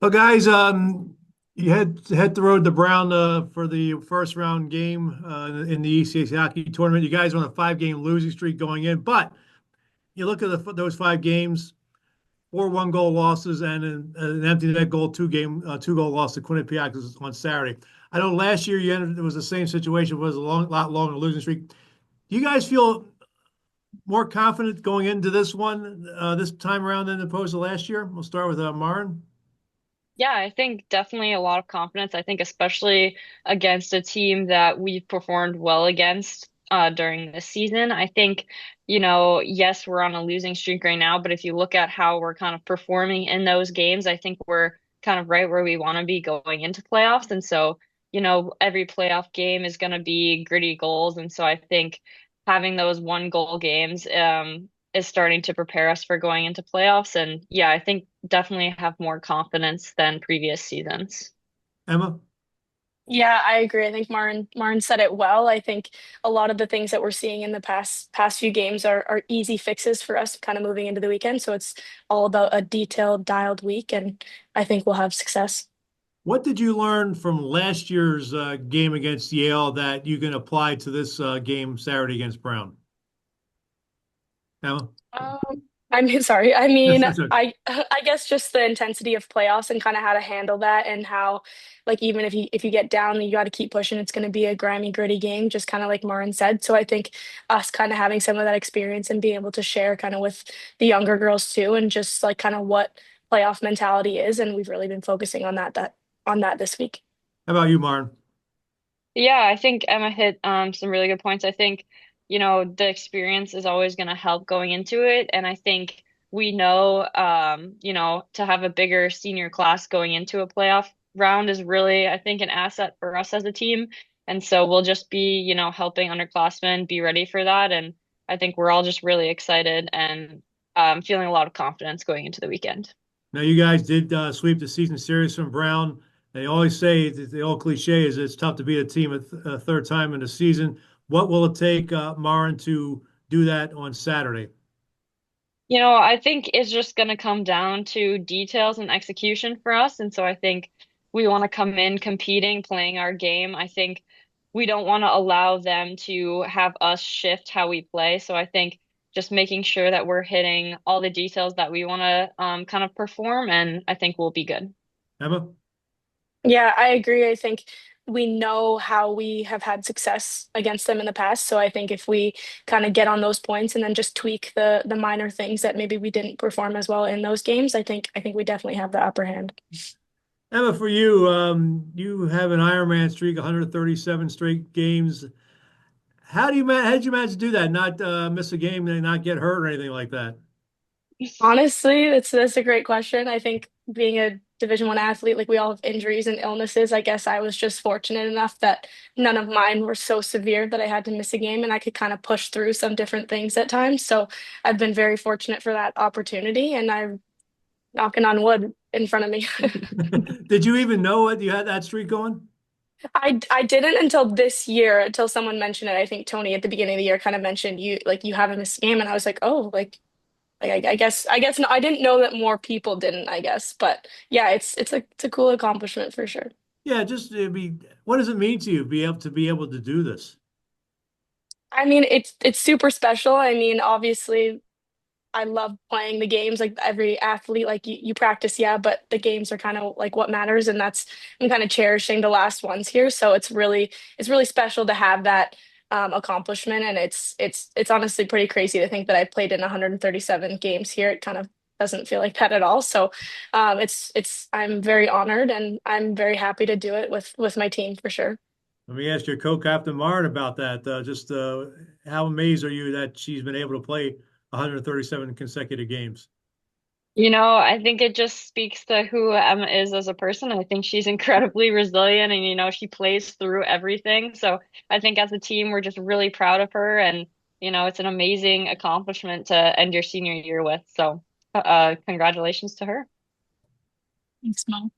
Well, guys, you head the road to Brown for the first round game in the ECAC Hockey Tournament. You guys are on a five-game losing streak going in, but you look at those five games, four one-goal losses and an empty net goal, two-goal loss to Quinnipiac on Saturday. I know last year it was the same situation, it was a lot longer losing streak. Do you guys feel more confident going into this one this time around than opposed to last year? We'll start with Maren. Yeah, I think definitely a lot of confidence. I think especially against a team that we've performed well against during this season. I think, yes, we're on a losing streak right now, but if you look at how we're kind of performing in those games, I think we're kind of right where we want to be going into playoffs. And so, every playoff game is going to be gritty goals. And so I think having those one goal games, is starting to prepare us for going into playoffs. And yeah, I think definitely have more confidence than previous seasons. Emma? Yeah, I agree. I think Maren said it well. I think a lot of the things that we're seeing in the past few games are easy fixes for us kind of moving into the weekend. So it's all about a detailed, dialed week, and I think we'll have success. What did you learn from last year's game against Yale that you can apply to this game Saturday against Brown? Emma? Um, I mean, sorry. I Yes, mean, that's okay. I guess just the intensity of playoffs and kind of how to handle that and how like even if you get down, you got to keep pushing. It's going to be a grimy, gritty game, just kind of like Maren said. So I think us kind of having some of that experience and being able to share kind of with the younger girls too, and just like kind of what playoff mentality is, and we've really been focusing on that this week. How about you, Maren? Yeah, I think Emma hit some really good points. I think, the experience is always going to help going into it. And I think we know, to have a bigger senior class going into a playoff round is really, I think, an asset for us as a team. And so we'll just be, helping underclassmen be ready for that. And I think we're all just really excited and feeling a lot of confidence going into the weekend. Now, you guys did sweep the season series from Brown. They always say that the old cliche is it's tough to beat a team a third time in the season. What will it take, Maren, to do that on Saturday? I think it's just going to come down to details and execution for us. And so I think we want to come in competing, playing our game. I think we don't want to allow them to have us shift how we play. So I think just making sure that we're hitting all the details that we want to kind of perform, and I think we'll be good. Emma? Yeah, I agree. I think we know how we have had success against them in the past. So I think if we kind of get on those points and then just tweak the minor things that maybe we didn't perform as well in those games, I think we definitely have the upper hand. Emma, for you, you have an Ironman streak, 137 straight games. How did you manage to do that? Not miss a game and not get hurt or anything like that? Honestly, that's a great question. I think being a Division 1 athlete, like we all have injuries and illnesses. I guess I was just fortunate enough that none of mine were so severe that I had to miss a game and I could kind of push through some different things at times. So I've been very fortunate for that opportunity and I'm knocking on wood in front of me. Did you even know it? You had that streak going? I didn't until this year, until someone mentioned it. I think Tony at the beginning of the year kind of mentioned you haven't missed a game and I was like, oh, like I guess no, I didn't know that more people didn't, I guess. But yeah, it's a cool accomplishment for sure. Yeah, just what does it mean to you be able to do this? I mean, it's super special. I mean, obviously I love playing the games like every athlete, like you practice, yeah, but the games are kind of like what matters and that's I'm kind of cherishing the last ones here. So it's really special to have that accomplishment and it's honestly pretty crazy to think that I played in 137 games here. It kind of doesn't feel like that at all. So it's I'm very honored and I'm very happy to do it with my team for sure. Let me ask your co-captain Maren about that. Just how amazed are you that she's been able to play 137 consecutive games? I think it just speaks to who Emma is as a person. I think she's incredibly resilient and, she plays through everything. So I think as a team, we're just really proud of her. And, it's an amazing accomplishment to end your senior year with. So congratulations to her. Thanks, Mo.